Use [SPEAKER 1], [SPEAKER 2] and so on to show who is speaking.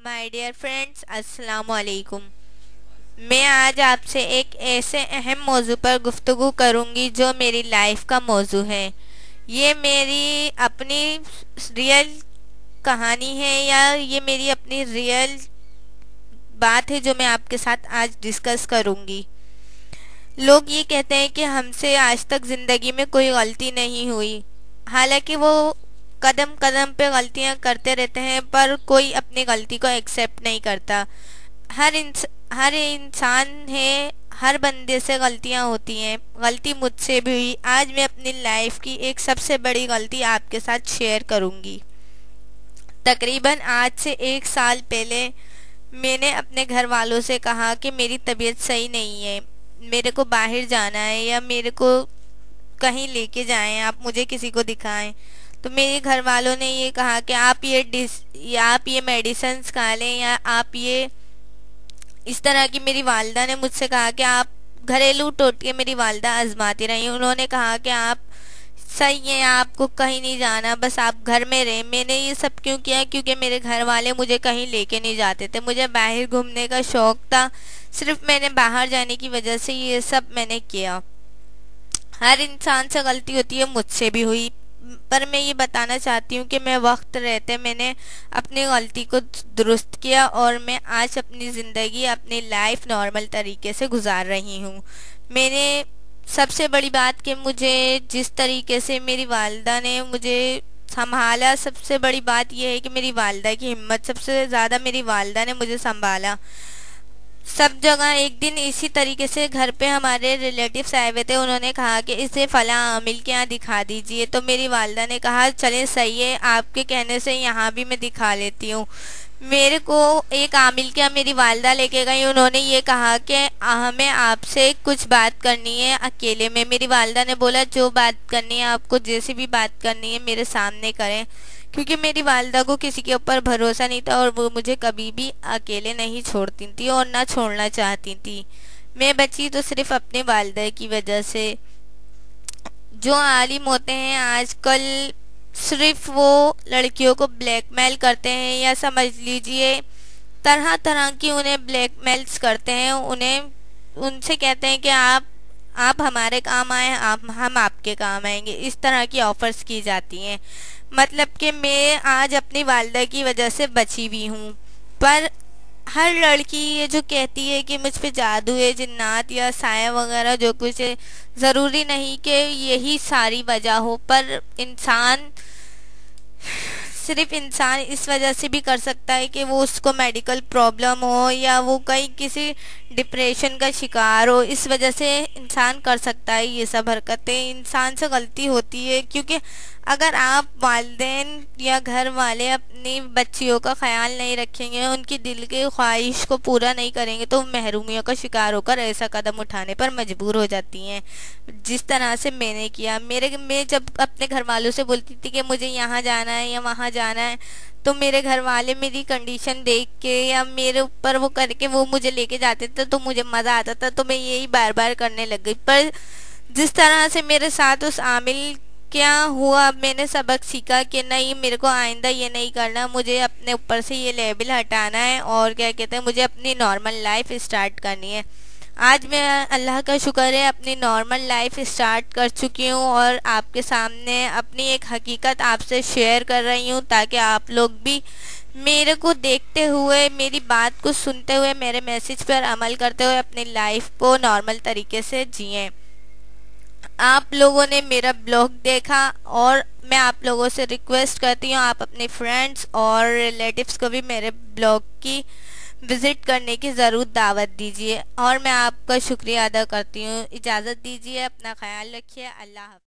[SPEAKER 1] My dear friends, अस्सलाम वालेकुम। मैं आज आपसे एक ऐसे अहम मौजू पर गुफ्तगू करूंगी जो मेरी लाइफ का मौजू है। ये मेरी अपनी रियल कहानी है या ये मेरी अपनी रियल बात है जो मैं आपके साथ आज डिस्कस करूंगी। लोग ये कहते हैं कि हमसे आज तक ज़िंदगी में कोई गलती नहीं हुई। हालांकि वो कदम कदम पे गलतियां करते रहते हैं, पर कोई अपनी गलती को एक्सेप्ट नहीं करता। हर इंसान है, हर बंदे से गलतियां होती हैं। गलती मुझसे भी हुई। आज मैं अपनी लाइफ की एक सबसे बड़ी गलती आपके साथ शेयर करूंगी। तकरीबन आज से 1 साल पहले मैंने अपने घर वालों से कहा कि मेरी तबीयत सही नहीं है, मेरे को बाहर जाना है या मेरे को कहीं लेके जाएं, आप मुझे किसी को दिखाएं। तो मेरे घर वालों ने ये कहा कि आप ये मेडिसिन खा लें या आप ये इस तरह की। मेरी वालदा ने मुझसे कहा कि आप घरेलू टोटके मेरी वालदा आजमाती रही। उन्होंने कहा कि आप सही है, आपको कहीं नहीं जाना, बस आप घर में रहें। मैंने ये सब क्यों किया? क्योंकि मेरे घर वाले मुझे कहीं लेके नहीं जाते थे। मुझे बाहर घूमने का शौक था। सिर्फ मैंने बाहर जाने की वजह से ये सब मैंने किया। हर इंसान से गलती होती है, मुझसे भी हुई। पर मैं ये बताना चाहती हूँ कि मैं वक्त रहते मैंने अपनी गलती को दुरुस्त किया और मैं आज अपनी ज़िंदगी, अपनी लाइफ नॉर्मल तरीके से गुजार रही हूँ। मैंने सबसे बड़ी बात कि मुझे जिस तरीके से मेरी वालदा ने मुझे संभाला, सबसे बड़ी बात यह है कि मेरी वालदा की हिम्मत, सबसे ज़्यादा मेरी वालदा ने मुझे संभाला सब जगह। एक दिन इसी तरीके से घर पे हमारे रिलेटिव्स आए हुए थे। उन्होंने कहा कि इसे फला आमिल के यहाँ दिखा दीजिए। तो मेरी वालदा ने कहा चले सही है, आपके कहने से यहाँ भी मैं दिखा लेती हूँ। मेरे को एक आमिल के यहाँ मेरी वालदा लेके गई। उन्होंने ये कहा कि हमें आपसे कुछ बात करनी है अकेले में। मेरी वालदा ने बोला जो बात करनी है, आपको जैसी भी बात करनी है मेरे सामने करें, क्योंकि मेरी वालदा को किसी के ऊपर भरोसा नहीं था और वो मुझे कभी भी अकेले नहीं छोड़ती थी और ना छोड़ना चाहती थी। मैं बची तो सिर्फ अपने वालदा की वजह से। जो आलिम होते हैं आजकल सिर्फ वो लड़कियों को ब्लैकमेल करते हैं, या समझ लीजिए तरह तरह की उन्हें ब्लैकमेल्स करते हैं। उनसे कहते हैं कि आप हमारे काम आए, हम आपके काम आएंगे। इस तरह की ऑफर्स की जाती हैं। मतलब कि मैं आज अपनी वालदा की वजह से बची भी हूँ। पर हर लड़की ये जो कहती है कि मुझ पे जादू है, जिन्नात या साया वगैरह जो कुछ है, ज़रूरी नहीं कि यही सारी वजह हो। पर सिर्फ इंसान इस वजह से भी कर सकता है कि वो उसको मेडिकल प्रॉब्लम हो या वो कहीं किसी डिप्रेशन का शिकार हो। इस वजह से इंसान कर सकता है ये सब हरकतें। इंसान से गलती होती है, क्योंकि अगर आप वालिदैन या घर वाले अपनी बच्चियों का ख्याल नहीं रखेंगे, उनकी दिल की ख्वाहिश को पूरा नहीं करेंगे, तो महरूमियों का शिकार होकर ऐसा कदम उठाने पर मजबूर हो जाती हैं, जिस तरह से मैंने किया। मैं जब अपने घर वालों से बोलती थी कि मुझे यहाँ जाना है या वहाँ जाना है, तो मेरे घर वाले मेरी कंडीशन देख के या मेरे ऊपर वो करके वो मुझे लेके जाते थे, तो मुझे मज़ा आता था। तो मैं यही बार बार करने लग गई। पर जिस तरह से मेरे साथ उस आमिल क्या हुआ, मैंने सबक सीखा कि नहीं, मेरे को आइंदा ये नहीं करना। मुझे अपने ऊपर से ये लेबल हटाना है और क्या कहते हैं, मुझे अपनी नॉर्मल लाइफ स्टार्ट करनी है। आज मैं अल्लाह का शुक्र है अपनी नॉर्मल लाइफ स्टार्ट कर चुकी हूँ और आपके सामने अपनी एक हकीकत आपसे शेयर कर रही हूँ, ताकि आप लोग भी मेरे को देखते हुए, मेरी बात को सुनते हुए, मेरे मैसेज पर अमल करते हुए अपनी लाइफ को नॉर्मल तरीके से जिएं। आप लोगों ने मेरा ब्लॉग देखा और मैं आप लोगों से रिक्वेस्ट करती हूँ आप अपने फ्रेंड्स और रिलेटिव्स को भी मेरे ब्लॉग की विज़िट करने की ज़रूर दावत दीजिए और मैं आपका शुक्रिया अदा करती हूँ। इजाज़त दीजिए, अपना ख्याल रखिए। अल्लाह हाफ़िज़।